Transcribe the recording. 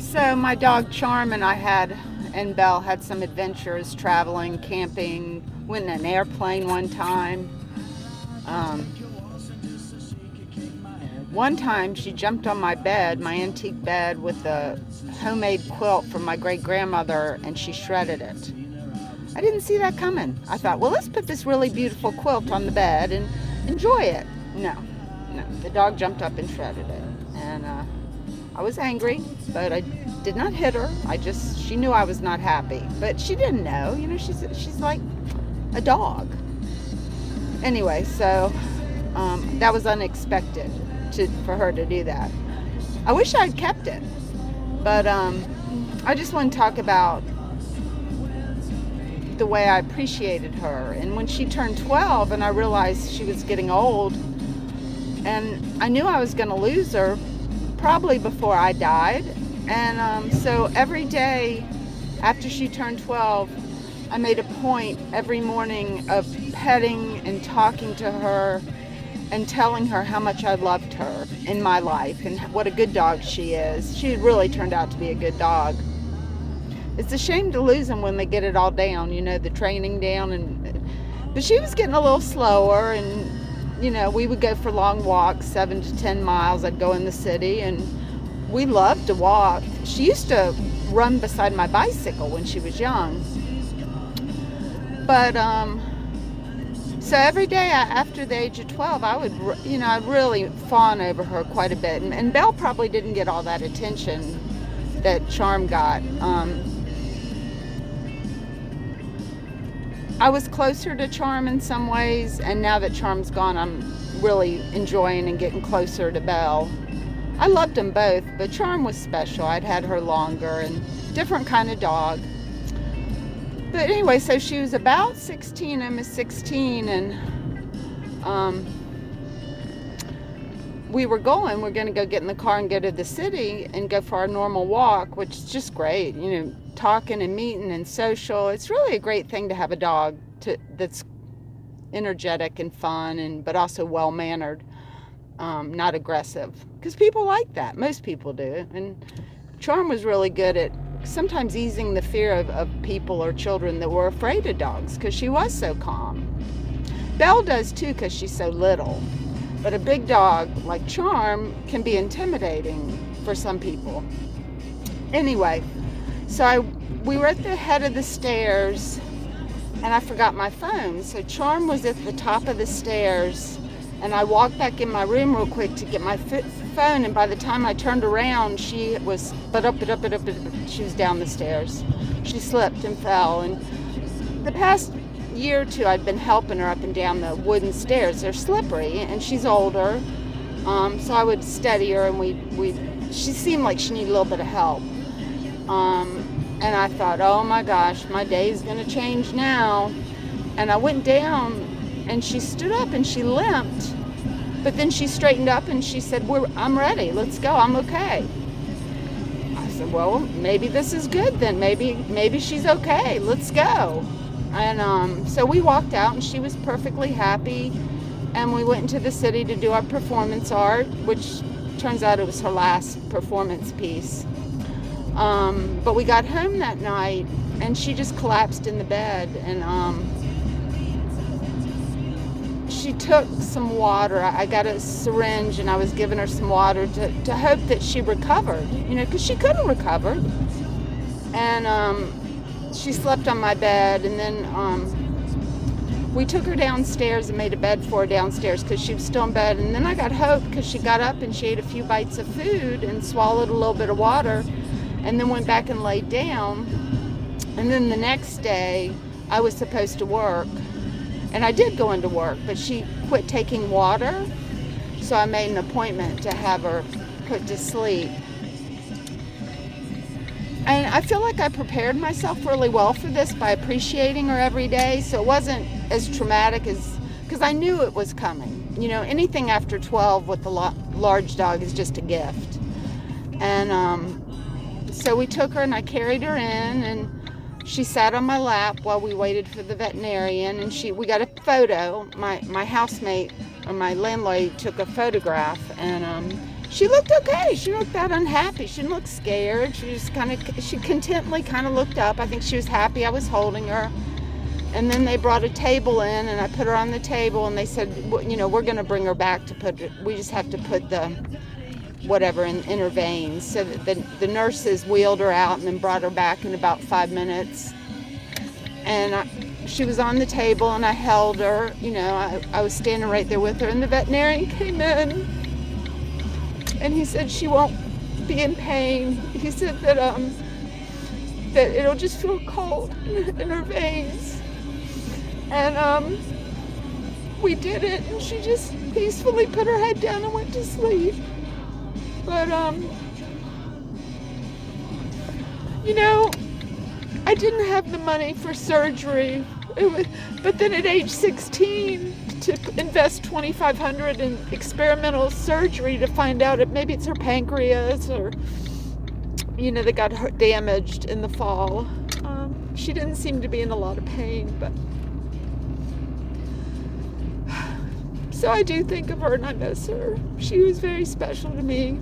So my dog Charm and Belle had some adventures traveling, camping, went in an airplane one time. Um, One time she jumped on my bed, my antique bed, with a homemade quilt from my great grandmother, and she shredded it. I didn't see that coming. I thought, well, let's put this really beautiful quilt on the bed and enjoy it. No, no, the dog jumped up and shredded it. And I was angry, but I did not hit her. She knew I was not happy, but she didn't know. She's like a dog. Anyway, so that was unexpected for her to do that. I wish I'd kept it, but I just want to talk about the way I appreciated her. And when she turned 12 and I realized she was getting old, and I knew I was going to lose her probably before I died. And so every day after she turned 12, I made a point every morning of petting and talking to her and telling her how much I loved her in my life and what a good dog she is. She really turned out to be a good dog. It's a shame to lose them when they get it all down, the training down. But she was getting a little slower, and we would go for long walks, 7 to 10 miles. I'd go in the city, and we loved to walk. She used to run beside my bicycle when she was young. But so every day after the age of 12, I'd really fawn over her quite a bit. And Belle probably didn't get all that attention that Charm got. I was closer to Charm in some ways, and now that Charm's gone, I'm really enjoying and getting closer to Belle. I loved them both, but Charm was special. I'd had her longer and different kind of dog. But anyway, so she was about 16, almost 16, and we're going to go get in the car and go to the city and go for our normal walk, which is just great, talking and meeting and social. It's really a great thing to have a dog that's energetic and fun, but also well-mannered, not aggressive, because people like that. Most people do. And Charm was really good at sometimes easing the fear of people or children that were afraid of dogs, because she was so calm. Belle does too, because she's so little. But a big dog like Charm can be intimidating for some people. Anyway, so we were at the head of the stairs, and I forgot my phone. So Charm was at the top of the stairs, and I walked back in my room real quick to get my phone, and by the time I turned around, she was she was down the stairs. She slipped and fell, and the past year or two I'd been helping her up and down the wooden stairs. They're slippery, and she's older, so I would steady her, and she seemed like she needed a little bit of help. And I thought, oh my gosh, my day's gonna change now. And I went down, and she stood up and she limped, but then she straightened up and she said, I'm ready, let's go, I'm okay. I said, well, maybe this is good then, maybe she's okay, let's go. And so we walked out, and she was perfectly happy, and we went into the city to do our performance art, which turns out it was her last performance piece. But we got home that night, and she just collapsed in the bed, and she took some water. I got a syringe, and I was giving her some water to hope that she recovered, because she couldn't recover. And she slept on my bed, and then we took her downstairs and made a bed for her downstairs because she was still in bed. And then I got hope, because she got up and she ate a few bites of food and swallowed a little bit of water, and then went back and laid down. And then the next day I was supposed to work, and I did go into work, but she quit taking water, so I made an appointment to have her put to sleep. And I feel like I prepared myself really well for this by appreciating her every day, so it wasn't as traumatic because I knew it was coming. Anything after 12 with a large dog is just a gift. And so we took her, and I carried her in, and she sat on my lap while we waited for the veterinarian, and we got a photo. My housemate, or my landlady, took a photograph, and She looked okay. She looked that unhappy. She didn't look scared. She contently kind of looked up. I think she was happy I was holding her. And then they brought a table in, and I put her on the table, and they said, you know, we're going to bring her back we just have to put the whatever in her veins. So that the nurses wheeled her out and then brought her back in about 5 minutes. And she was on the table, and I held her. You know, I was standing right there with her, and the veterinarian came in, and he said she won't be in pain. He said that it'll just feel cold in her veins. And we did it, and she just peacefully put her head down and went to sleep. But you know, I didn't have the money for surgery. But then at age 16, to invest $2,500 in experimental surgery to find out maybe it's her pancreas, or, you know, that got damaged in the fall. She didn't seem to be in a lot of pain, but so I do think of her and I miss her. She was very special to me.